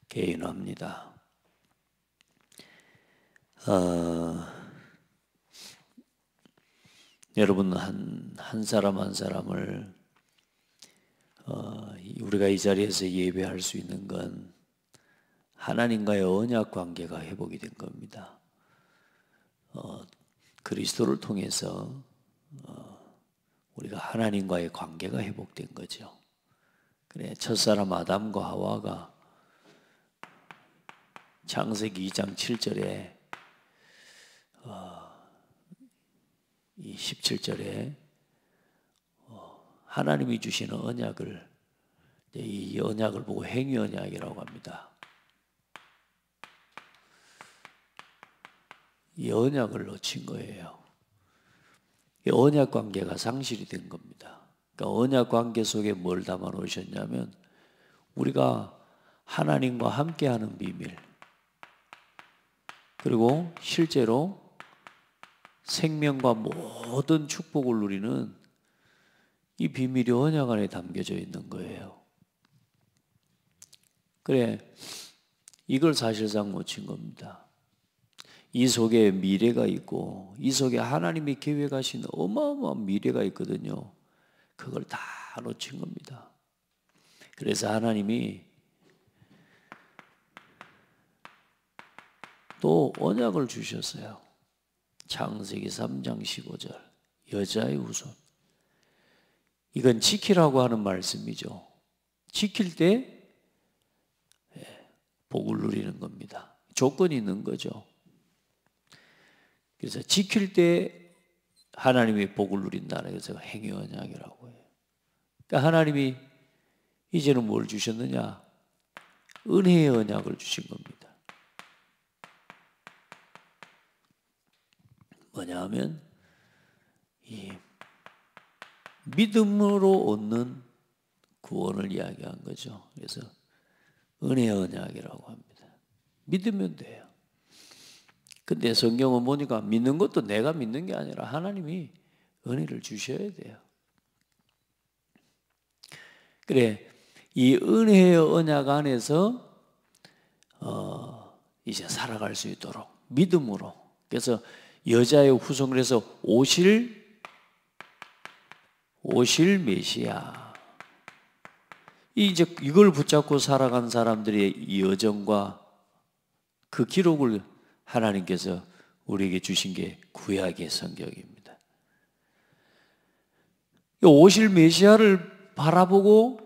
개인화입니다. 여러분 한 사람 한 사람을 우리가 이 자리에서 예배할 수 있는 건 하나님과의 언약 관계가 회복이 된 겁니다. 그리스도를 통해서 우리가 하나님과의 관계가 회복된 거죠. 그래, 첫사람 아담과 하와가 창세기 2장 7절에 이 17절에 하나님이 주시는 언약을, 이 언약을 보고 행위 언약이라고 합니다. 이 언약을 놓친 거예요. 이 언약 관계가 상실이 된 겁니다. 그러니까 언약 관계 속에 뭘 담아 놓으셨냐면 우리가 하나님과 함께하는 비밀, 그리고 실제로 생명과 모든 축복을 누리는 이 비밀이 언약 안에 담겨져 있는 거예요. 그래, 이걸 사실상 놓친 겁니다. 이 속에 미래가 있고 이 속에 하나님이 계획하신 어마어마한 미래가 있거든요. 그걸 다 놓친 겁니다. 그래서 하나님이 또 언약을 주셨어요. 창세기 3장 15절 여자의 후손. 이건 지키라고 하는 말씀이죠. 지킬 때 복을 누리는 겁니다. 조건이 있는 거죠. 그래서 지킬 때 하나님이 복을 누린다는 것을 행위 언약이라고 해요. 그러니까 하나님이 이제는 뭘 주셨느냐? 은혜의 언약을 주신 겁니다. 뭐냐 하면 이 믿음으로 얻는 구원을 이야기한 거죠. 그래서 은혜의 언약이라고 합니다. 믿으면 돼요. 근데 성경은 보니까 믿는 것도 내가 믿는 게 아니라 하나님이 은혜를 주셔야 돼요. 그래, 이 은혜의 언약 안에서 이제 살아갈 수 있도록 믿음으로. 그래서 여자의 후손, 그래서 오실 메시아. 이제 이걸 붙잡고 살아간 사람들의 이 여정과 그 기록을 하나님께서 우리에게 주신 게 구약의 성경입니다. 오실 메시아를 바라보고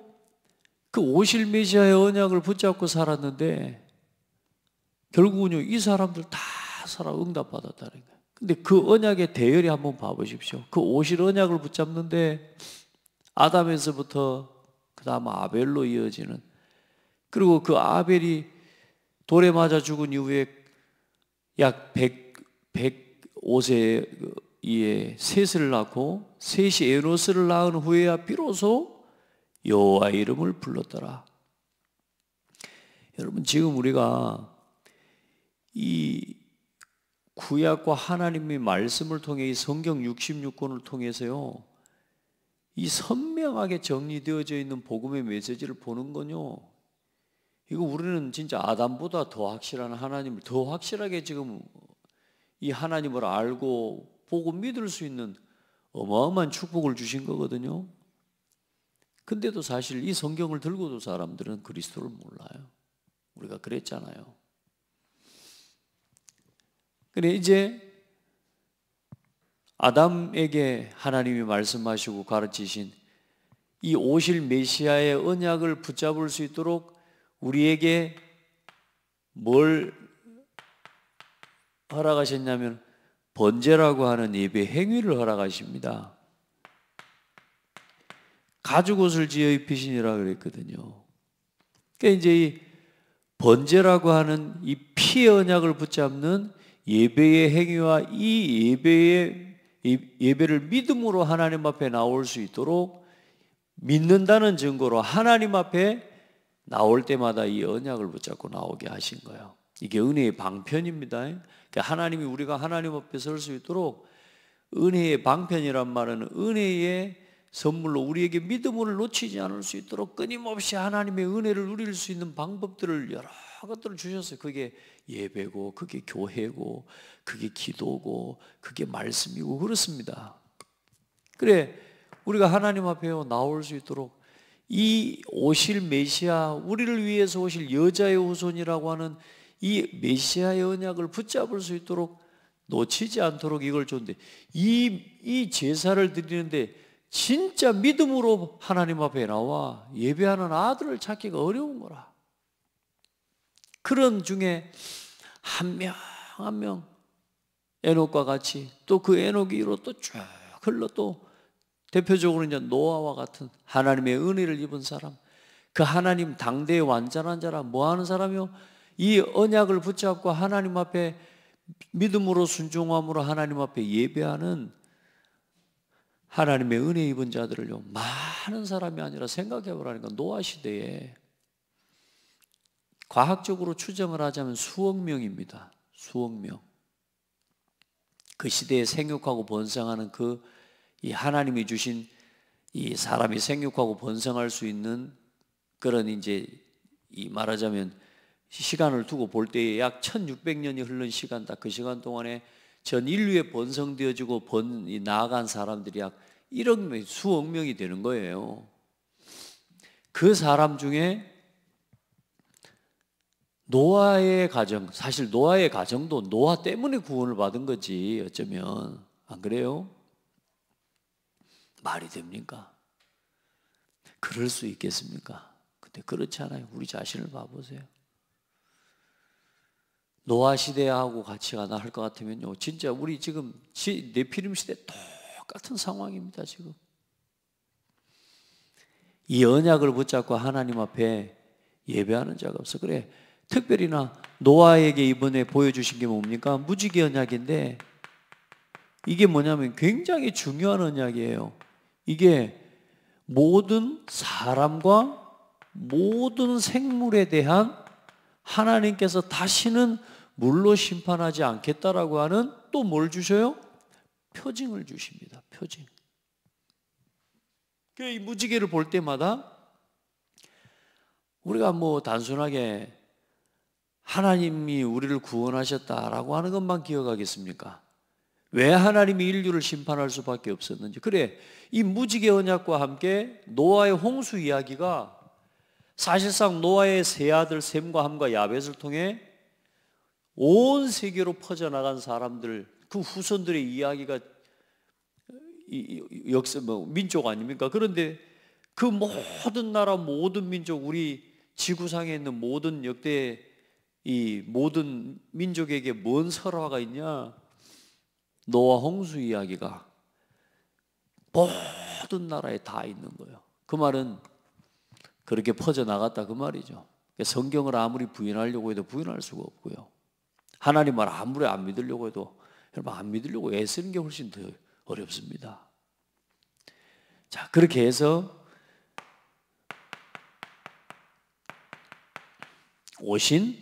그 오실 메시아의 언약을 붙잡고 살았는데 결국은요, 이 사람들 다 응답받았다는 거예요. 근데 그 언약의 대열이 한번 봐보십시오. 그 오실 언약을 붙잡는데 아담에서부터 그 다음 아벨로 이어지는, 그리고 그 아벨이 돌에 맞아 죽은 이후에 약 105세에 셋을 낳고 셋이 에노스를 낳은 후에야 비로소 여호와의 이름을 불렀더라. 여러분, 지금 우리가 이 구약과 하나님의 말씀을 통해 이 성경 66권을 통해서요, 이 선명하게 정리되어져 있는 복음의 메시지를 보는 건요, 이거 우리는 진짜 아담보다 더 확실한 하나님을, 더 확실하게 지금 이 하나님을 알고 보고 믿을 수 있는 어마어마한 축복을 주신 거거든요. 근데도 사실 이 성경을 들고도 사람들은 그리스도를 몰라요. 우리가 그랬잖아요. 그래, 이제 아담에게 하나님이 말씀하시고 가르치신 이 오실 메시아의 언약을 붙잡을 수 있도록 우리에게 뭘 허락하셨냐면 번제라고 하는 예배 행위를 허락하십니다. 가죽옷을 지어 입히시니라 그랬거든요. 그러니까 이제 이 번제라고 하는 이 피의 언약을 붙잡는 예배의 행위와 이 예배를 믿음으로 하나님 앞에 나올 수 있도록 믿는다는 증거로 하나님 앞에 나올 때마다 이 언약을 붙잡고 나오게 하신 거예요. 이게 은혜의 방편입니다. 그러니까 하나님이 우리가 하나님 앞에 설 수 있도록 은혜의 방편이란 말은 은혜의 선물로 우리에게 믿음을 놓치지 않을 수 있도록 끊임없이 하나님의 은혜를 누릴 수 있는 방법들을 여러 것들을 주셨어요. 그게 예배고, 그게 교회고, 그게 기도고, 그게 말씀이고 그렇습니다. 그래 우리가 하나님 앞에 나올 수 있도록 이 오실 메시아, 우리를 위해서 오실 여자의 후손이라고 하는 이 메시아의 언약을 붙잡을 수 있도록 놓치지 않도록 이걸 줬는데, 이 제사를 드리는데 진짜 믿음으로 하나님 앞에 나와 예배하는 아들을 찾기가 어려운 거라. 그런 중에 한 명 한 명 에녹과 같이, 또 그 에녹이로 또 쭉 흘러 또 대표적으로 이제 노아와 같은 하나님의 은혜를 입은 사람, 그 하나님 당대의 완전한 자라 뭐 하는 사람이요? 이 언약을 붙잡고 하나님 앞에 믿음으로 순종함으로 하나님 앞에 예배하는 하나님의 은혜 입은 자들을요, 많은 사람이 아니라 생각해 보라니까, 노아 시대에 과학적으로 추정을 하자면 수억 명입니다. 수억 명. 그 시대에 생육하고 번성하는 이 하나님이 주신 이 사람이 생육하고 번성할 수 있는 그런 이제 이 말하자면 시간을 두고 볼 때에 약 1600년이 흐른 시간, 딱 그 시간 동안에 전 인류에 번성되어지고 나아간 사람들이 약 1억 명, 수억 명이 되는 거예요. 그 사람 중에 노아의 가정, 사실 노아의 가정도 노아 때문에 구원을 받은 거지 어쩌면. 안 그래요? 말이 됩니까? 그럴 수 있겠습니까? 근데 그렇지 않아요. 우리 자신을 봐보세요. 노아 시대하고 같이 가나 할 것 같으면요, 진짜 우리 지금 네피림 시대 똑같은 상황입니다. 지금 이 언약을 붙잡고 하나님 앞에 예배하는 자가 없어. 그래, 특별히나 노아에게 이번에 보여주신 게 뭡니까? 무지개 언약인데, 이게 뭐냐면 굉장히 중요한 언약이에요. 이게 모든 사람과 모든 생물에 대한 하나님께서 다시는 물로 심판하지 않겠다라고 하는, 또 뭘 주셔요? 표징을 주십니다. 표징. 이 무지개를 볼 때마다 우리가 뭐 단순하게 하나님이 우리를 구원하셨다라고 하는 것만 기억하겠습니까? 왜 하나님이 인류를 심판할 수밖에 없었는지. 그래, 이 무지개 언약과 함께 노아의 홍수 이야기가 사실상 노아의 세 아들 셈과 함과 야벳을 통해 온 세계로 퍼져나간 사람들, 그 후손들의 이야기가 역사, 민족 아닙니까? 그런데 그 모든 나라, 모든 민족, 우리 지구상에 있는 모든 역대 이 모든 민족에게 뭔 설화가 있냐? 노아 홍수 이야기가 모든 나라에 다 있는 거예요. 그 말은 그렇게 퍼져나갔다 그 말이죠. 성경을 아무리 부인하려고 해도 부인할 수가 없고요. 하나님 말 아무리 안 믿으려고 해도, 여러분, 안 믿으려고 애쓰는 게 훨씬 더 어렵습니다. 자, 그렇게 해서 오신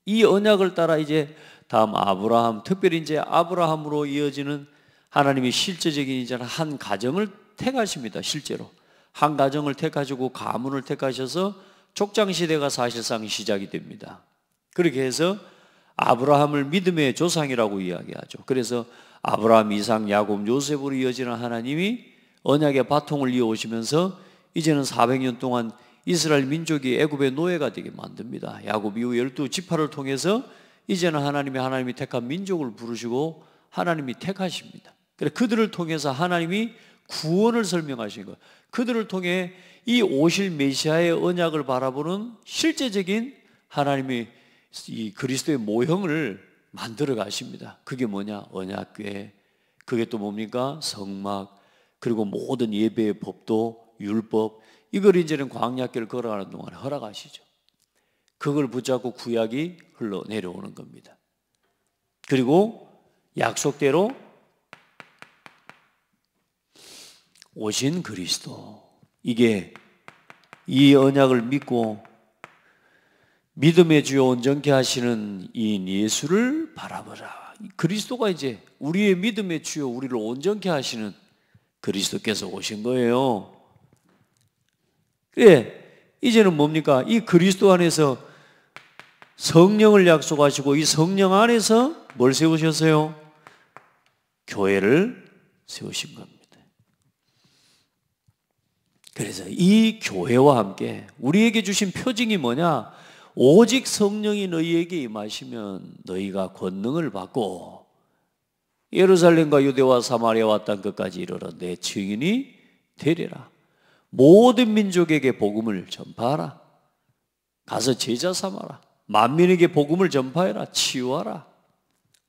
이 언약을 따라 이제 다음 아브라함, 특별히 이제 아브라함으로 이어지는 하나님의 실제적인 이제 한 가정을 택하십니다. 실제로 한 가정을 택하시고 가문을 택하셔서 족장 시대가 사실상 시작이 됩니다. 그렇게 해서 아브라함을 믿음의 조상이라고 이야기하죠. 그래서 아브라함, 이삭, 야곱, 요셉으로 이어지는 하나님이 언약의 바통을 이어오시면서 이제는 400년 동안 이스라엘 민족이 애굽의 노예가 되게 만듭니다. 야곱 이후 12지파를 통해서 이제는 하나님이 택한 민족을 부르시고 하나님이 택하십니다. 그래서 그들을 통해서 하나님이 구원을 설명하신 거예요. 그들을 통해 이 오실 메시아의 언약을 바라보는 실제적인 하나님의 이 그리스도의 모형을 만들어 가십니다. 그게 뭐냐? 언약궤. 그게 또 뭡니까? 성막. 그리고 모든 예배의 법도, 율법, 이걸 이제는 광야길을 걸어가는 동안에 허락하시죠. 그걸 붙잡고 구약이 흘러내려오는 겁니다. 그리고 약속대로 오신 그리스도, 이게 이 언약을 믿고 믿음의 주요 온전케 하시는 이 예수를 바라보라. 그리스도가 이제 우리의 믿음의 주요, 우리를 온전케 하시는 그리스도께서 오신 거예요. 그래, 이제는 뭡니까? 이 그리스도 안에서 성령을 약속하시고 이 성령 안에서 뭘 세우셨어요? 교회를 세우신 겁니다. 그래서 이 교회와 함께 우리에게 주신 표징이 뭐냐? 오직 성령이 너희에게 임하시면 너희가 권능을 받고 예루살렘과 유대와 사마리아와 땅 끝까지 이르러 내 증인이 되리라. 모든 민족에게 복음을 전파하라. 가서 제자 삼아라. 만민에게 복음을 전파해라. 치유하라.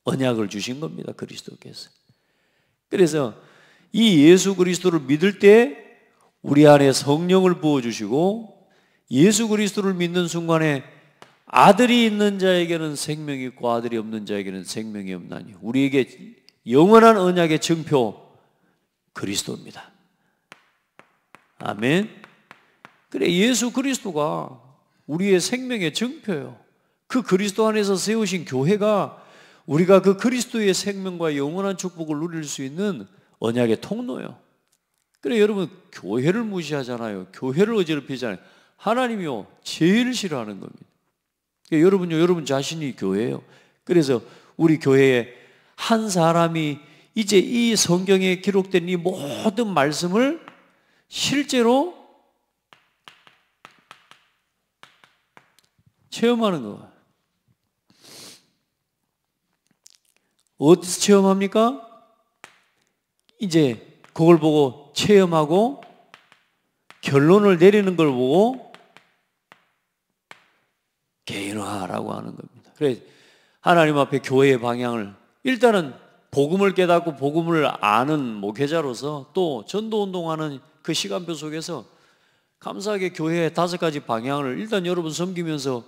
언약을 주신 겁니다, 그리스도께서. 그래서 이 예수 그리스도를 믿을 때 우리 안에 성령을 부어주시고 예수 그리스도를 믿는 순간에 아들이 있는 자에게는 생명이 있고 아들이 없는 자에게는 생명이 없나니 우리에게 영원한 언약의 증표 그리스도입니다. 아멘. 그래, 예수 그리스도가 우리의 생명의 증표예요. 그 그리스도 안에서 세우신 교회가 우리가 그 그리스도의 생명과 영원한 축복을 누릴 수 있는 언약의 통로예요. 그래, 여러분 교회를 무시하잖아요. 교회를 어지럽히잖아요. 하나님이요 제일 싫어하는 겁니다. 그러니까 여러분요, 여러분 자신이 교회예요. 그래서 우리 교회에 한 사람이 이제 이 성경에 기록된 이 모든 말씀을 실제로 체험하는 거예요. 어디서 체험합니까? 이제 그걸 보고 체험하고 결론을 내리는 걸 보고 개인화라고 하는 겁니다. 그래서 하나님 앞에 교회의 방향을 일단은 복음을 깨닫고 복음을 아는 목회자로서 또 전도운동하는 그 시간표 속에서 감사하게 교회의 5가지 방향을 일단 여러분 섬기면서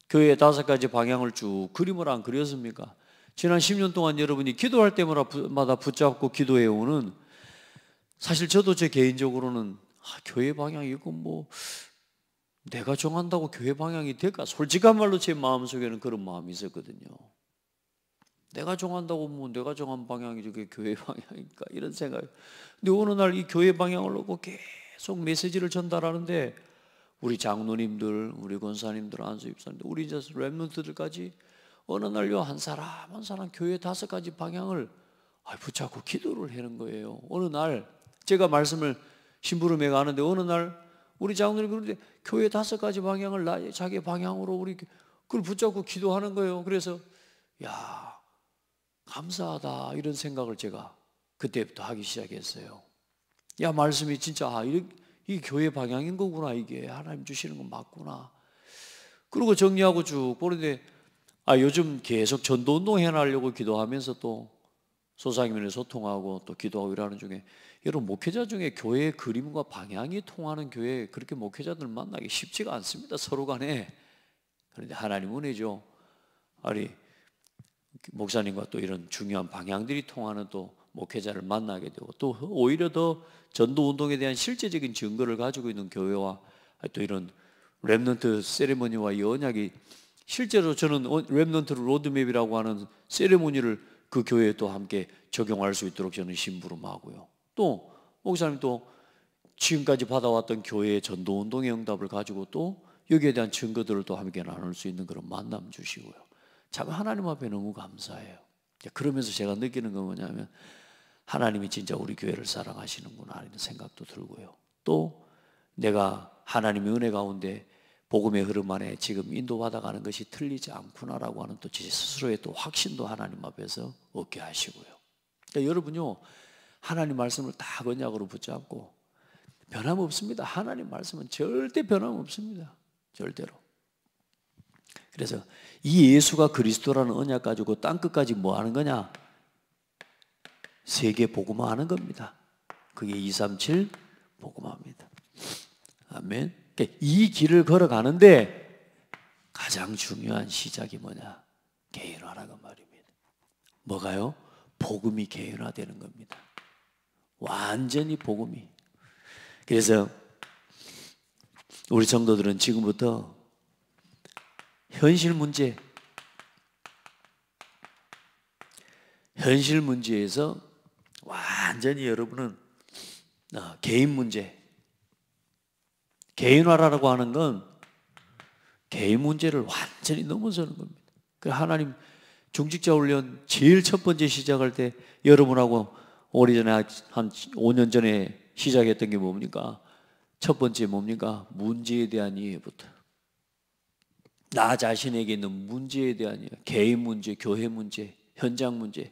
교회의 5가지 방향을 쭉 그림을 안 그렸습니까? 지난 10년 동안 여러분이 기도할 때마다 붙잡고 기도해 오는, 사실 저도 제 개인적으로는 교회 방향이 이거 뭐 내가 정한다고 교회 방향이 될까? 솔직한 말로 제 마음속에는 그런 마음이 있었거든요. 내가 정한다고 뭐 내가 정한 방향이 저게 교회 방향일까? 이런 생각. 근데 어느 날 이 교회 방향을 놓고 계속 메시지를 전달하는데 우리 장로님들, 우리 권사님들, 안수 집사님들, 우리 이제 랩런트들까지 어느 날요 한 사람 한 사람 교회 5가지 방향을 붙잡고 기도를 하는 거예요. 어느 날 제가 말씀을 심부름해 가는데 어느 날 우리 장로님 그런데 교회 5가지 방향을 자기 방향으로 우리 그걸 붙잡고 기도하는 거예요. 그래서 야, 감사하다 이런 생각을 제가 그때부터 하기 시작했어요. 야, 말씀이 진짜 이 교회 방향인 거구나. 이게 하나님 주시는 건 맞구나. 그리고 정리하고 쭉 보는데 요즘 계속 전도운동 해나가려고 기도하면서 또 소상임원회 소통하고 또 기도하고 이러는 중에 여러분 목회자 중에 교회의 그림과 방향이 통하는 교회 그렇게 목회자들 만나기 쉽지가 않습니다. 서로 간에. 그런데 하나님 은혜죠. 아니 목사님과 또 이런 중요한 방향들이 통하는 또 목회자를 만나게 되고 또 오히려 더 전도운동에 대한 실제적인 증거를 가지고 있는 교회와 또 이런 렘넌트 세레머니와 이 언약이 실제로 저는 렘넌트 로드맵이라고 하는 세레모니를 그 교회에 또 함께 적용할 수 있도록 저는 심부름하고요. 또 목사님 또 지금까지 받아왔던 교회의 전도운동의 응답을 가지고 또 여기에 대한 증거들을 또 함께 나눌 수 있는 그런 만남 주시고요. 참 하나님 앞에 너무 감사해요. 그러면서 제가 느끼는 건 뭐냐면 하나님이 진짜 우리 교회를 사랑하시는구나 이런 생각도 들고요. 또 내가 하나님의 은혜 가운데 복음의 흐름 안에 지금 인도받아가는 것이 틀리지 않구나라고 하는 또 제 스스로의 또 확신도 하나님 앞에서 얻게 하시고요. 그러니까 여러분요 하나님 말씀을 다 언약으로 붙잡고 변함없습니다. 하나님 말씀은 절대 변함없습니다. 절대로. 그래서 이 예수가 그리스도라는 언약 가지고 땅끝까지 뭐 하는 거냐? 세계 복음화하는 겁니다. 그게 237 복음화입니다. 아멘. 이 길을 걸어가는데 가장 중요한 시작이 뭐냐? 개인화라는 말입니다. 뭐가요? 복음이 개인화되는 겁니다. 완전히 복음이. 그래서 우리 성도들은 지금부터 현실 문제에서 완전히 여러분은 개인 문제. 개인화라고 하는 건 개인 문제를 완전히 넘어서는 겁니다. 그래서 하나님 중직자 훈련 제일 첫 번째 시작할 때 여러분하고 오래전에 한 5년 전에 시작했던 게 뭡니까? 첫 번째 뭡니까? 문제에 대한 이해부터. 나 자신에게 있는 문제에 대한 이해. 개인 문제, 교회 문제, 현장 문제.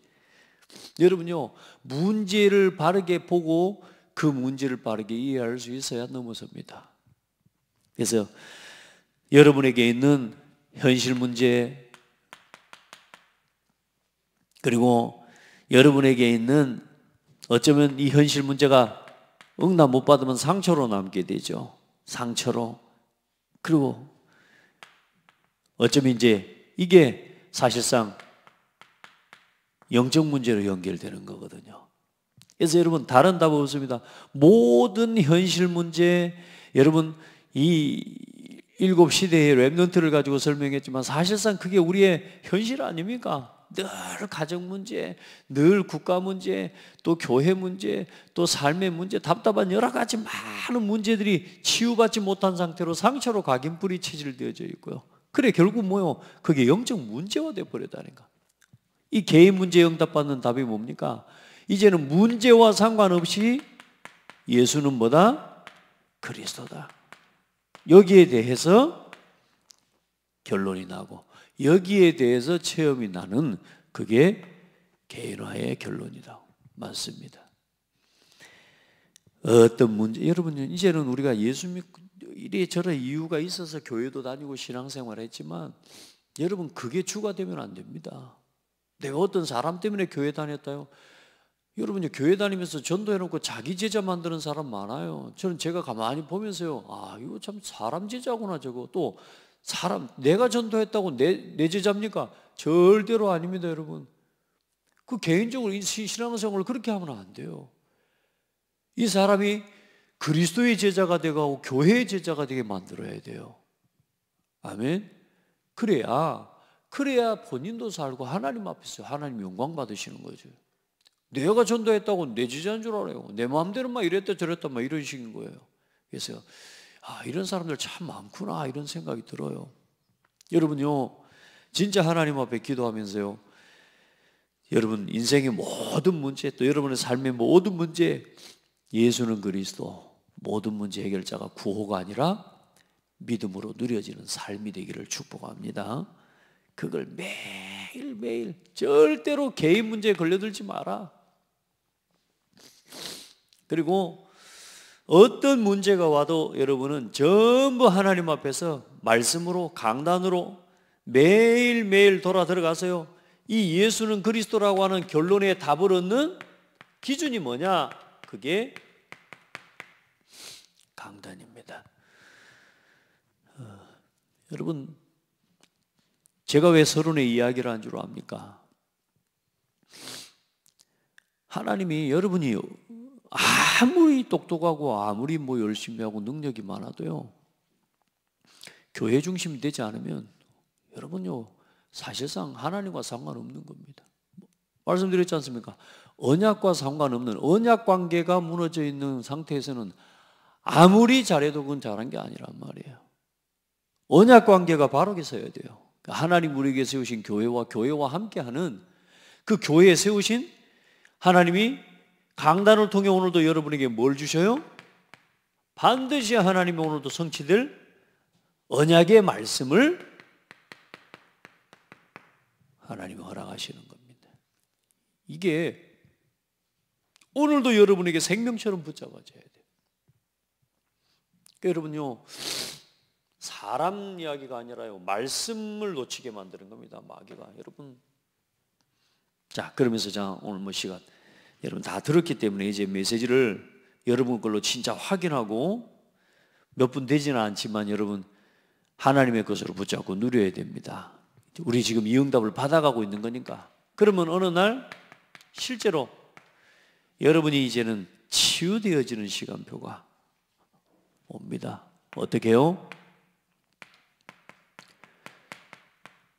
여러분요, 문제를 바르게 보고 그 문제를 바르게 이해할 수 있어야 넘어섭니다. 그래서 여러분에게 있는 현실 문제, 그리고 여러분에게 있는 어쩌면 이 현실 문제가 응답 못 받으면 상처로 남게 되죠. 상처로. 그리고 어쩌면 이제 이게 사실상 영적 문제로 연결되는 거거든요. 그래서 여러분 다른 답 없습니다. 모든 현실 문제, 여러분 이 일곱 시대의 렘넌트를 가지고 설명했지만 사실상 그게 우리의 현실 아닙니까? 늘 가정 문제, 늘 국가 문제, 또 교회 문제, 또 삶의 문제, 답답한 여러 가지 많은 문제들이 치유받지 못한 상태로 상처로 각인뿌리 체질되어져 있고요. 그래 결국 뭐요? 그게 영적 문제화 되어 버렸다니까. 이 개인 문제에 응답받는 답이 뭡니까? 이제는 문제와 상관없이 예수는 뭐다? 그리스도다. 여기에 대해서 결론이 나고 여기에 대해서 체험이 나는 그게 개인화의 결론이다. 맞습니다. 어떤 문제, 여러분 이제는 우리가 예수 믿고 이래저래 이유가 있어서 교회도 다니고 신앙생활을 했지만 여러분 그게 주가 되면 안 됩니다. 내가 어떤 사람 때문에 교회 다녔다요? 여러분 교회 다니면서 전도해놓고 자기 제자 만드는 사람 많아요. 저는 제가 가만히 보면서요, 아 이거 참 사람 제자구나. 저거 또 사람 내가 전도했다고 내 제자입니까? 절대로 아닙니다. 여러분 그 개인적으로 신앙생활을 그렇게 하면 안 돼요. 이 사람이 그리스도의 제자가 되고 교회의 제자가 되게 만들어야 돼요. 아멘. 그래야 본인도 살고 하나님 앞에서 하나님 영광 받으시는 거죠. 내가 전도했다고 내 제자인 줄 알아요. 내 마음대로 막 이랬다 저랬다 막 이런 식인 거예요. 그래서 이런 사람들 참 많구나 이런 생각이 들어요. 여러분요 진짜 하나님 앞에 기도하면서요, 여러분 인생의 모든 문제, 또 여러분의 삶의 모든 문제, 예수는 그리스도 모든 문제 해결자가 구호가 아니라 믿음으로 누려지는 삶이 되기를 축복합니다. 그걸 매일매일 절대로 개인 문제에 걸려들지 마라. 그리고 어떤 문제가 와도 여러분은 전부 하나님 앞에서 말씀으로 강단으로 매일매일 돌아 들어가서요, 이 예수는 그리스도라고 하는 결론에 답을 얻는 기준이 뭐냐? 그게 강단입니다. 여러분 제가 왜 서론의 이야기를 한 줄 압니까? 하나님이 여러분이 아무리 똑똑하고 아무리 열심히 하고 능력이 많아도요, 교회 중심이 되지 않으면 여러분요 사실상 하나님과 상관없는 겁니다. 말씀드렸지 않습니까? 언약과 상관없는 언약 관계가 무너져 있는 상태에서는 아무리 잘해도 그건 잘한 게 아니란 말이에요. 언약 관계가 바르게 서야 돼요. 하나님 우리에게 세우신 교회와 함께하는 그 교회에 세우신 하나님이 강단을 통해 오늘도 여러분에게 뭘 주셔요? 반드시 하나님이 오늘도 성취될 언약의 말씀을 하나님이 허락하시는 겁니다. 이게 오늘도 여러분에게 생명처럼 붙잡아져야 돼요. 그러니까 여러분요, 사람 이야기가 아니라요, 말씀을 놓치게 만드는 겁니다. 마귀가. 여러분, 자 그러면서 오늘 시간 여러분 다 들었기 때문에 이제 메시지를 여러분 걸로 진짜 확인하고 몇 분 되지는 않지만 여러분 하나님의 것으로 붙잡고 누려야 됩니다. 우리 지금 이 응답을 받아가고 있는 거니까. 그러면 어느 날 실제로 여러분이 이제는 치유되어지는 시간표가 옵니다. 어떻게 해요?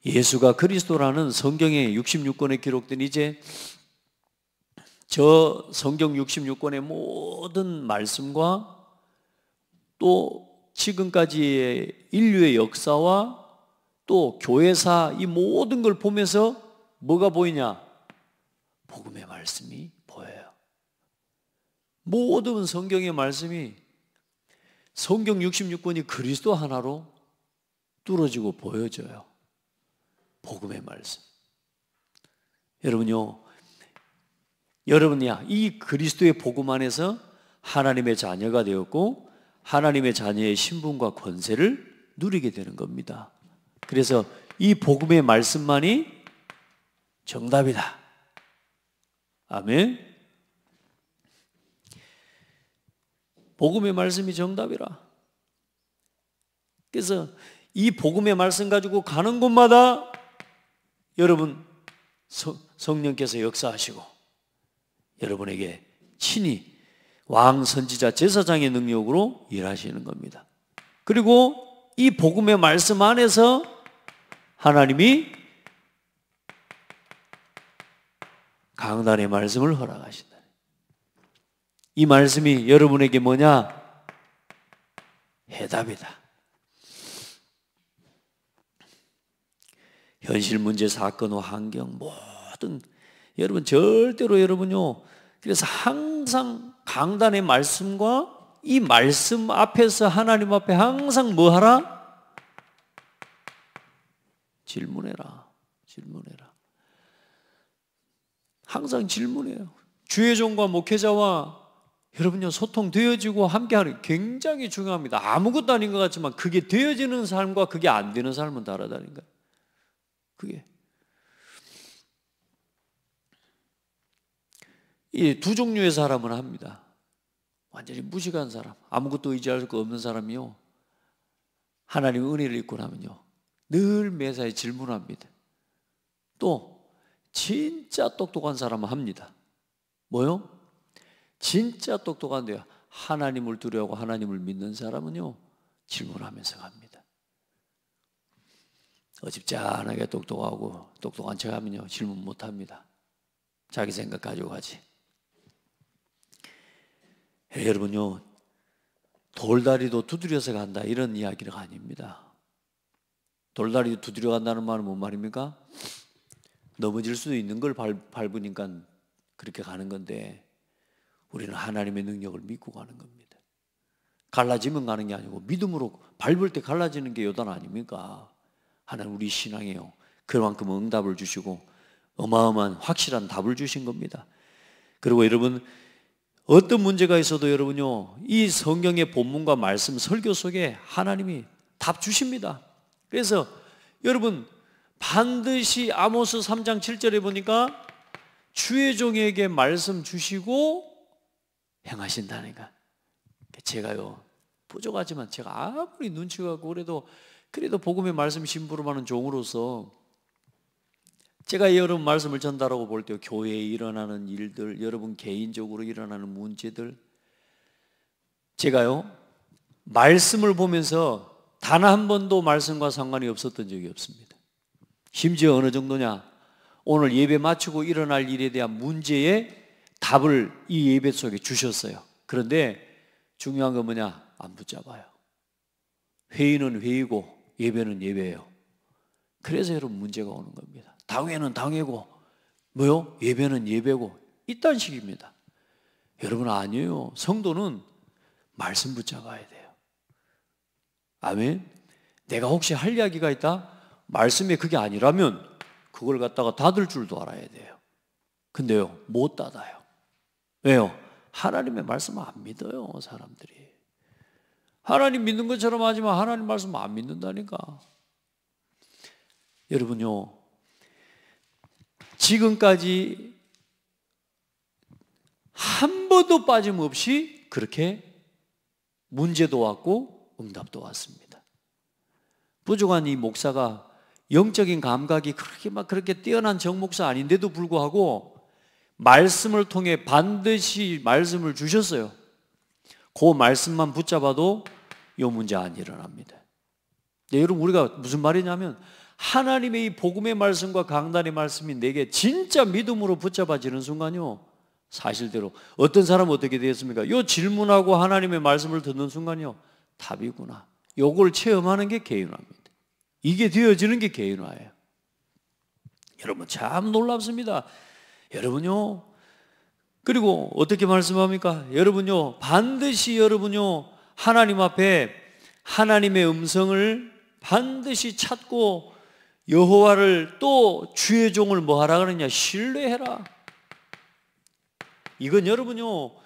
예수가 그리스도라는 성경의 66권에 기록된 이제 저 성경 66권의 모든 말씀과 또 지금까지의 인류의 역사와 또 교회사 이 모든 걸 보면서 뭐가 보이냐? 복음의 말씀이 보여요. 모든 성경의 말씀이 성경 66권이 그리스도 하나로 뚫어지고 보여져요. 복음의 말씀. 여러분이 이 그리스도의 복음 안에서 하나님의 자녀가 되었고 하나님의 자녀의 신분과 권세를 누리게 되는 겁니다. 그래서 이 복음의 말씀만이 정답이다. 아멘. 복음의 말씀이 정답이라. 그래서 이 복음의 말씀 가지고 가는 곳마다 여러분 성령께서 역사하시고 여러분에게 친히 왕, 선지자, 제사장의 능력으로 일하시는 겁니다. 그리고 이 복음의 말씀 안에서 하나님이 강단의 말씀을 허락하신다. 이 말씀이 여러분에게 뭐냐? 해답이다. 현실 문제, 사건, 환경 모든 여러분 절대로 여러분요. 그래서 항상 강단의 말씀과 이 말씀 앞에서 하나님 앞에 항상 뭐 하라? 질문해라. 항상 질문해요. 주의 종과 목회자와 여러분요 소통되어지고 함께하는 게 굉장히 중요합니다. 아무것도 아닌 것 같지만 그게 되어지는 삶과 그게 안 되는 삶은 다르다는 거예요. 그게 이 두 종류의 사람은 합니다. 완전히 무식한 사람, 아무것도 의지할 수 없는 사람이요. 하나님의 은혜를 입고 나면요 늘 매사에 질문합니다. 또 진짜 똑똑한 사람은 합니다. 뭐요? 진짜 똑똑한데요. 하나님을 두려워하고 하나님을 믿는 사람은요 질문하면서 갑니다. 어집잖하게 똑똑하고 똑똑한 척하면요 질문 못합니다. 자기 생각 가지고 가지. 여러분요 돌다리도 두드려서 간다 이런 이야기가 아닙니다. 돌다리 두드려 간다는 말은 뭔 말입니까? 넘어질 수도 있는 걸 밟으니까 그렇게 가는 건데 우리는 하나님의 능력을 믿고 가는 겁니다. 갈라지면 가는 게 아니고 믿음으로 밟을 때 갈라지는 게 요단 아닙니까? 하나님 우리 신앙이에요. 그만큼 응답을 주시고 어마어마한 확실한 답을 주신 겁니다. 그리고 여러분 어떤 문제가 있어도 여러분요 이 성경의 본문과 말씀 설교 속에 하나님이 답 주십니다. 그래서 여러분 반드시 아모스 3장 7절에 보니까 주의 종에게 말씀 주시고 행하신다니까. 제가요 부족하지만 제가 아무리 눈치가 없고 그래도 복음의 말씀 심부름하는 종으로서 제가 여러분 말씀을 전달하고 볼 때 교회에 일어나는 일들, 여러분 개인적으로 일어나는 문제들 제가요 말씀을 보면서 단 한 번도 말씀과 상관이 없었던 적이 없습니다. 심지어 어느 정도냐? 오늘 예배 마치고 일어날 일에 대한 문제의 답을 이 예배 속에 주셨어요. 그런데 중요한 건 뭐냐? 안 붙잡아요. 회의는 회의고 예배는 예배예요. 그래서 여러분 문제가 오는 겁니다. 당회는 당회고 뭐요? 예배는 예배고 이딴 식입니다. 여러분 아니에요. 성도는 말씀 붙잡아야 돼요. 아멘. 내가 혹시 할 이야기가 있다? 말씀에 그게 아니라면 그걸 갖다가 닫을 줄도 알아야 돼요. 근데요 못 닫아요. 왜요? 하나님의 말씀을 안 믿어요. 사람들이 하나님 믿는 것처럼 하지만 하나님 말씀 안 믿는다니까. 여러분요 지금까지 한 번도 빠짐없이 그렇게 문제도 왔고 응답도 왔습니다. 부족한 이 목사가 영적인 감각이 그렇게 뛰어난 정목사 아닌데도 불구하고 말씀을 통해 반드시 말씀을 주셨어요. 그 말씀만 붙잡아도 이 문제 안 일어납니다. 네, 여러분 우리가 무슨 말이냐면 하나님의 이 복음의 말씀과 강단의 말씀이 내게 진짜 믿음으로 붙잡아지는 순간요 사실대로. 어떤 사람은 어떻게 되었습니까? 요 질문하고 하나님의 말씀을 듣는 순간요, 답이구나. 요걸 체험하는 게 개인화입니다. 이게 되어지는 게 개인화예요. 여러분 참 놀랍습니다. 여러분요, 그리고 어떻게 말씀합니까? 여러분요, 반드시 여러분요, 하나님 앞에 하나님의 음성을 반드시 찾고 여호와를 또 주의 종을 뭐 하라 그러냐? 신뢰해라. 이건 여러분요,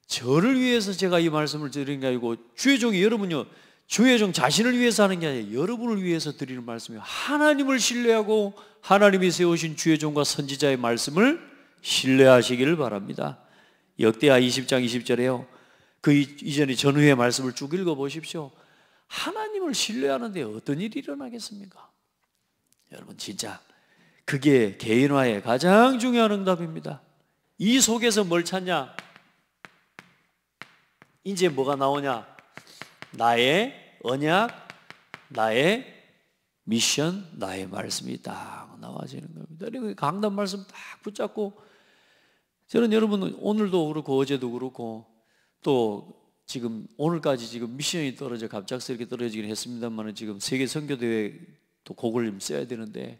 저를 위해서 제가 이 말씀을 드리는 게 아니고 주의 종이 여러분요, 주의 종 자신을 위해서 하는 게 아니라 여러분을 위해서 드리는 말씀이에요. 하나님을 신뢰하고 하나님이 세우신 주의 종과 선지자의 말씀을 신뢰하시기를 바랍니다. 역대하 20장 20절에요. 그 이전에 전후의 말씀을 쭉 읽어보십시오. 하나님을 신뢰하는데 어떤 일이 일어나겠습니까? 여러분 진짜 그게 개인화의 가장 중요한 응답입니다. 이 속에서 뭘 찾냐? 이제 뭐가 나오냐? 나의 언약, 나의 미션, 나의 말씀이 딱 나와지는 겁니다. 그리고 강단 말씀 딱 붙잡고, 저는 여러분 오늘도 그렇고 어제도 그렇고 또 지금 오늘까지 지금 미션이 갑작스럽게 떨어지긴 했습니다만, 지금 세계 선교대회 또 곡을 좀 써야 되는데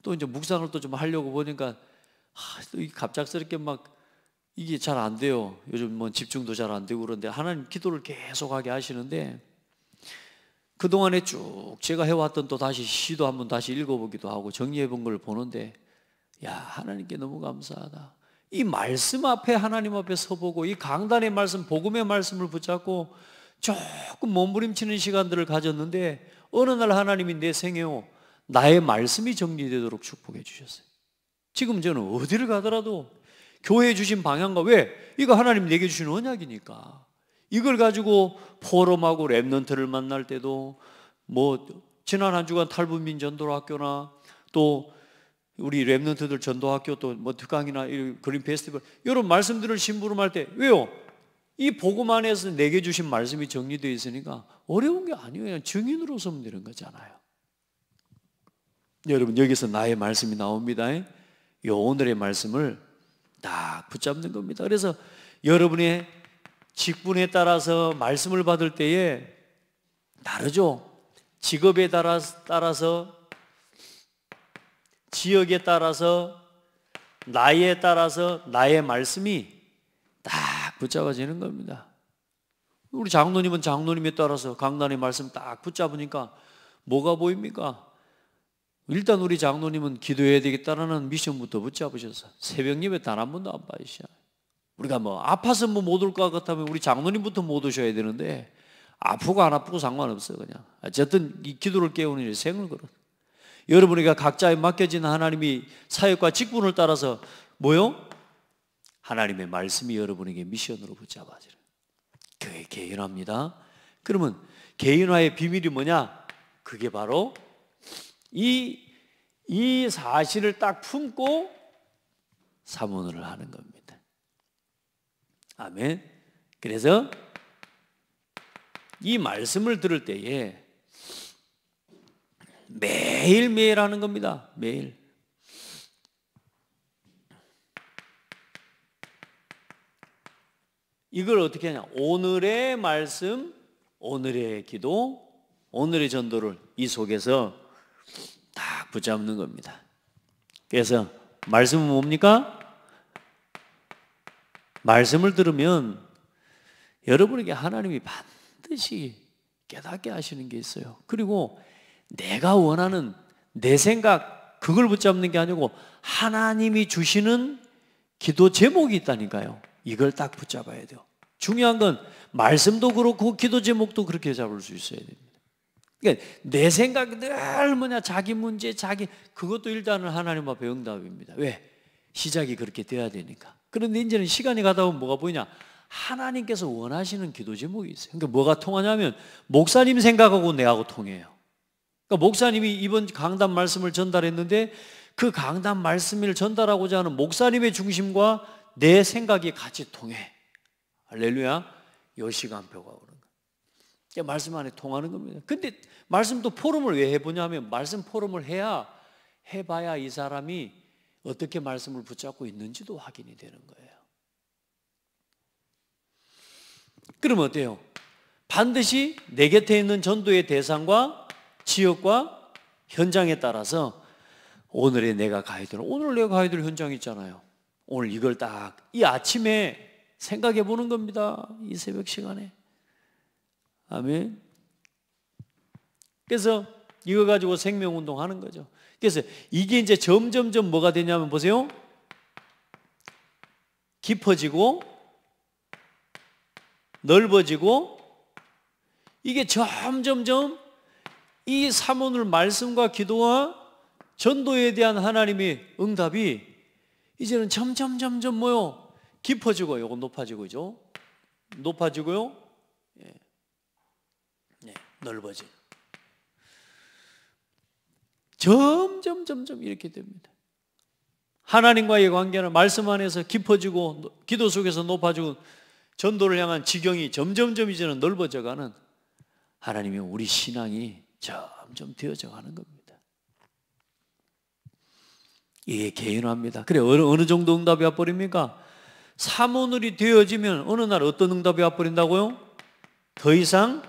또 이제 묵상을 또 좀 하려고 보니까 또 갑작스럽게 막 이게 잘 안 돼요. 요즘 뭐 집중도 잘 안 되고 그런데 하나님 기도를 계속하게 하시는데, 그동안에 쭉 제가 해왔던 또 다시 시도 한번 다시 읽어보기도 하고 정리해 본 걸 보는데, 야, 하나님께 너무 감사하다. 이 말씀 앞에 하나님 앞에 서보고 이 강단의 말씀, 복음의 말씀을 붙잡고 조금 몸부림치는 시간들을 가졌는데, 어느 날 하나님이 내 생애요, 나의 말씀이 정리되도록 축복해 주셨어요. 지금 저는 어디를 가더라도 교회에 주신 방향과, 왜? 이거 하나님 내게 주신 언약이니까 이걸 가지고 포럼하고 랩넌트를 만날 때도, 뭐 지난 한 주간 탈북민 전도학교나 또 우리 랩넌트들 전도학교 또 뭐 특강이나 그린 페스티벌 이런 말씀들을 심부름할 때, 왜요? 이 복음 안에서 내게 주신 말씀이 정리되어 있으니까 어려운 게 아니에요. 그냥 증인으로 서면 되는 거잖아요. 여러분 여기서 나의 말씀이 나옵니다. 이 오늘의 말씀을 딱 붙잡는 겁니다. 그래서 여러분의 직분에 따라서 말씀을 받을 때에 다르죠. 직업에 따라서, 지역에 따라서, 나이에 따라서 나의 말씀이 딱 붙잡아지는 겁니다. 우리 장로님은 장로님에 따라서 강단의 말씀 딱 붙잡으니까 뭐가 보입니까? 일단 우리 장로님은 기도해야 되겠다라는 미션부터 붙잡으셔서 새벽 예배 단 한 번도 안 빠지셔요. 우리가 뭐 아파서 뭐 못 올 것 같다면 우리 장로님부터 못 오셔야 되는데, 아프고 안 아프고 상관없어요. 그냥 어쨌든 이 기도를 깨우는 일이 생을 걸어. 여러분에게 각자에 맡겨진 하나님이 사역과 직분을 따라서 뭐요? 하나님의 말씀이 여러분에게 미션으로 붙잡아지는, 그게 개인화입니다. 그러면 개인화의 비밀이 뭐냐? 그게 바로 이 사실을 딱 품고 사모를 하는 겁니다. 아멘. 그래서 이 말씀을 들을 때에 매일매일 하는 겁니다. 매일. 이걸 어떻게 하냐? 오늘의 말씀, 오늘의 기도, 오늘의 전도를 이 속에서 딱 붙잡는 겁니다. 그래서 말씀은 뭡니까? 말씀을 들으면 여러분에게 하나님이 반드시 깨닫게 하시는 게 있어요. 그리고 내가 원하는 내 생각, 그걸 붙잡는 게 아니고 하나님이 주시는 기도 제목이 있다니까요. 이걸 딱 붙잡아야 돼요. 중요한 건 말씀도 그렇고 기도 제목도 그렇게 잡을 수 있어야 됩니다. 그러니까 내 생각 늘 뭐냐, 자기 문제, 그것도 일단은 하나님 앞에 응답입니다. 왜? 시작이 그렇게 돼야 되니까. 그런데 이제는 시간이 가다 보면 뭐가 보이냐? 하나님께서 원하시는 기도 제목이 있어요. 그러니까 뭐가 통하냐면 목사님 생각하고 내하고 통해요. 그러니까 목사님이 이번 강단 말씀을 전달했는데 그 강단 말씀을 전달하고자 하는 목사님의 중심과 내 생각이 같이 통해. 할렐루야. 요 시간표가 오는 거예요. 그러니까 말씀 안에 통하는 겁니다. 근데 말씀도 포럼을 왜 해보냐면, 말씀 포럼을 해봐야 이 사람이 어떻게 말씀을 붙잡고 있는지도 확인이 되는 거예요. 그러면 어때요? 반드시 내 곁에 있는 전도의 대상과 지역과 현장에 따라서 오늘의 내가 가야 되는, 오늘 내가 가야 될 현장이 있잖아요. 오늘 이걸 딱 이 아침에 생각해 보는 겁니다. 이 새벽 시간에. 아멘. 그래서 이거 가지고 생명운동 하는 거죠. 그래서 이게 이제 점점점 뭐가 되냐면 보세요. 깊어지고 넓어지고 이게 점점점 이 사모늘 말씀과 기도와 전도에 대한 하나님의 응답이 이제는 점점 뭐요? 깊어지고 요거 높아지고죠. 높아지고요. 예. 네, 넓어지고. 점점 이렇게 됩니다. 하나님과의 관계는 말씀 안에서 깊어지고 기도 속에서 높아지고 전도를 향한 지경이 점점 이제는 넓어져가는 하나님의 우리 신앙이 점점 되어져 가는 겁니다. 이게 개인화입니다. 그래 어느 정도 응답이 와버립니까? 사모늘이 되어지면 어느 날 어떤 응답이 와버린다고요? 더 이상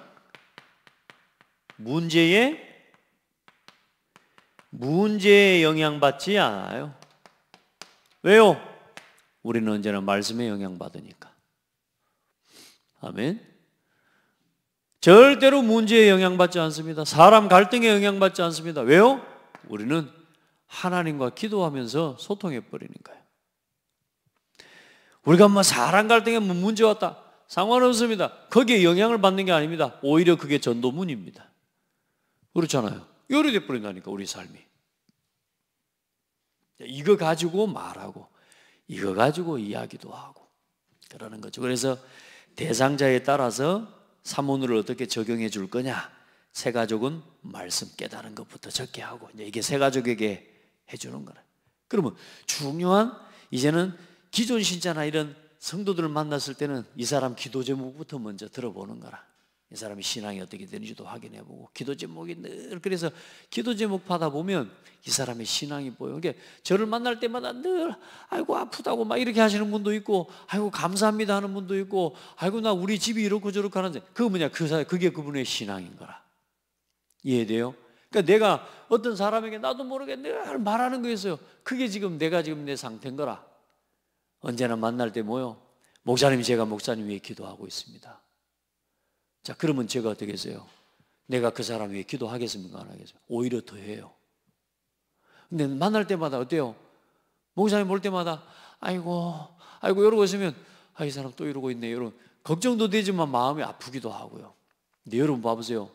문제에 영향받지 않아요. 왜요? 우리는 언제나 말씀에 영향받으니까. 아멘. 절대로 문제에 영향받지 않습니다. 사람 갈등에 영향받지 않습니다. 왜요? 우리는 하나님과 기도하면서 소통해 버리는 거예요. 우리가 뭐 사람 갈등에 뭐 문제 왔다, 상관없습니다. 거기에 영향을 받는 게 아닙니다. 오히려 그게 전도문입니다. 그렇잖아요. 요리돼 버린다니까 우리 삶이. 이거 가지고 말하고 이거 가지고 이야기도 하고 그러는 거죠. 그래서 대상자에 따라서 사모늘을 어떻게 적용해 줄 거냐. 새가족은 말씀 깨달은 것부터 적게 하고 이게 새가족에게 해주는 거라. 그러면 중요한 이제는 기존 신자나 이런 성도들을 만났을 때는 이 사람 기도 제목부터 먼저 들어보는 거라. 이 사람의 신앙이 어떻게 되는지도 확인해보고 기도 제목이 늘 그래서 기도 제목 받아보면 이 사람의 신앙이 보여요. 그러니까 저를 만날 때마다 늘 아이고 아프다고 막 이렇게 하시는 분도 있고 아이고 감사합니다 하는 분도 있고 아이고 나 우리 집이 이렇고 저렇고 하는데 그거 뭐냐 그게 그분의 신앙인 거라. 이해돼요? 그러니까 내가 어떤 사람에게 나도 모르게 늘 말하는 거였어요. 그게 지금 내가 지금 내 상태인 거라. 언제나 만날 때 뭐요? 목사님 제가 목사님 위해 기도하고 있습니다. 자, 그러면 제가 어떻게 했어요? 내가 그 사람 위해 기도하겠습니까? 안 하겠습니까? 오히려 더 해요. 근데 만날 때마다 어때요? 목사님 볼 때마다 아이고 이러고 있으면 이 사람 또 이러고 있네. 여러분 걱정도 되지만 마음이 아프기도 하고요. 근데 여러분 봐보세요.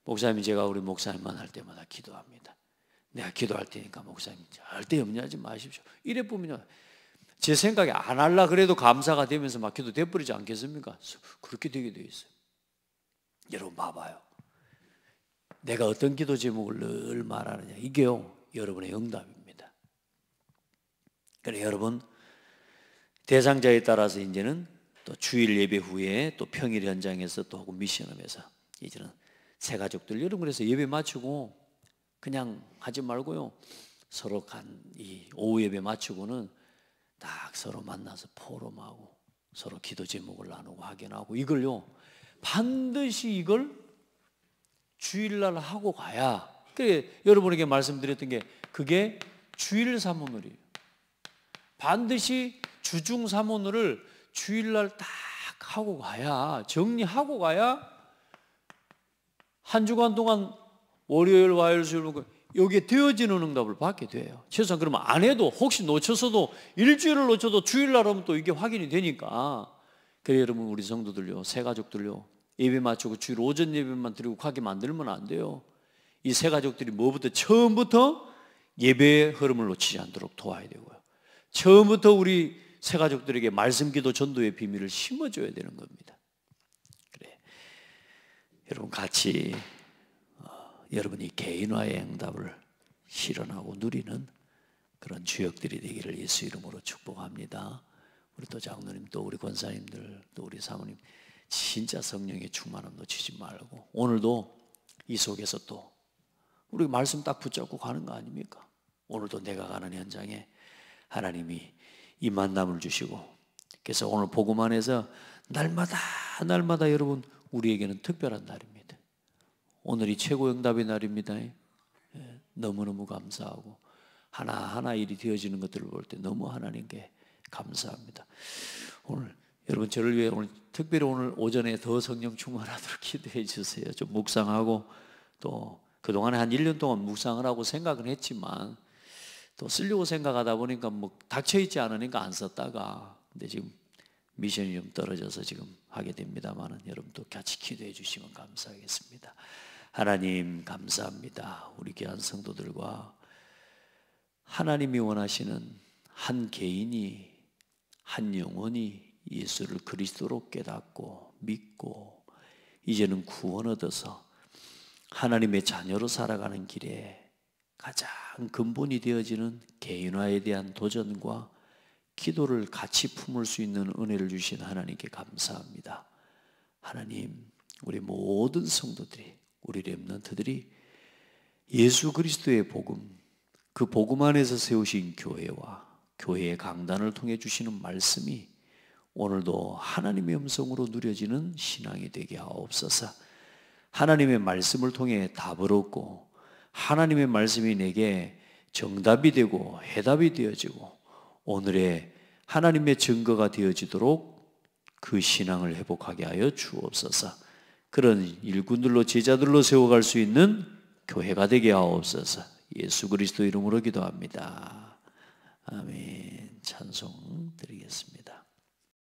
목사님 제가 우리 목사님 만날 때마다 기도합니다. 내가 기도할 테니까 목사님 절대 염려하지 마십시오. 이래 보면 제 생각에 안 하려 그래도 감사가 되면서 막 기도 돼버리지 않겠습니까? 그렇게 되게 돼 있어요. 여러분 봐봐요. 내가 어떤 기도 제목을 늘 말하느냐. 이게요 여러분의 응답입니다. 그래 여러분 대상자에 따라서 이제는 또 주일 예배 후에 또 평일 현장에서 또 혹은 미션홈에서 이제는 새 가족들 여러분 그래서 예배 마치고 그냥 하지 말고요 서로 이 오후 예배 마치고는 딱 서로 만나서 포럼하고 서로 기도 제목을 나누고 확인하고 이걸요 반드시 이걸 주일날 하고 가야. 그래 여러분에게 말씀드렸던 게 그게 주일 사모늘이에요. 반드시 주중 사모늘을 주일날 딱 하고 가야 정리하고 가야 한 주간 동안 월요일 화요일 수요일 여기에 되어지는 응답을 받게 돼요. 최소한 그러면 안 해도 혹시 놓쳤어도 일주일을 놓쳐도 주일날 하면 또 이게 확인이 되니까. 그래 여러분 우리 성도들요 새 가족들요 예배 마치고 주일 오전 예배만 드리고 가게 만들면 안 돼요. 이 새 가족들이 뭐부터 처음부터 예배의 흐름을 놓치지 않도록 도와야 되고요. 처음부터 우리 새 가족들에게 말씀 기도 전도의 비밀을 심어줘야 되는 겁니다. 그래 여러분 같이 여러분이 개인화의 응답을 실현하고 누리는 그런 주역들이 되기를 예수 이름으로 축복합니다. 우리 또 장로님 또 우리 권사님들 또 우리 사모님 진짜 성령의 충만함 놓치지 말고 오늘도 이 속에서 또 우리 말씀 딱 붙잡고 가는 거 아닙니까? 오늘도 내가 가는 현장에 하나님이 이 만남을 주시고 그래서 오늘 복음 안에서 날마다 여러분 우리에게는 특별한 날입니다. 오늘이 최고 응답의 날입니다. 너무너무 감사하고 하나하나 일이 되어지는 것들을 볼 때 너무 하나님께 감사합니다. 오늘 여러분 저를 위해 오늘 특별히 오늘 오전에 더 성령 충만하도록 기도해 주세요. 좀 묵상하고 또 그동안에 한 1년 동안 묵상을 하고 생각은 했지만 또 쓰려고 생각하다 보니까 뭐 닥쳐있지 않으니까 안 썼다가 근데 지금 미션이 좀 떨어져서 지금 하게 됩니다만 여러분도 같이 기도해 주시면 감사하겠습니다. 하나님 감사합니다. 우리 귀한 성도들과 하나님이 원하시는 한 개인이 한 영혼이 예수를 그리스도로 깨닫고 믿고 이제는 구원 얻어서 하나님의 자녀로 살아가는 길에 가장 근본이 되어지는 개인화에 대한 도전과 기도를 같이 품을 수 있는 은혜를 주신 하나님께 감사합니다. 하나님, 우리 모든 성도들이, 우리 렘넌트들이 예수 그리스도의 복음, 그 복음 안에서 세우신 교회와 교회의 강단을 통해 주시는 말씀이 오늘도 하나님의 음성으로 누려지는 신앙이 되게 하옵소서. 하나님의 말씀을 통해 답을 얻고 하나님의 말씀이 내게 정답이 되고 해답이 되어지고 오늘의 하나님의 증거가 되어지도록 그 신앙을 회복하게 하여 주옵소서. 그런 일꾼들로 제자들로 세워갈 수 있는 교회가 되게 하옵소서. 예수 그리스도 이름으로 기도합니다. 아멘. 찬송 드리겠습니다.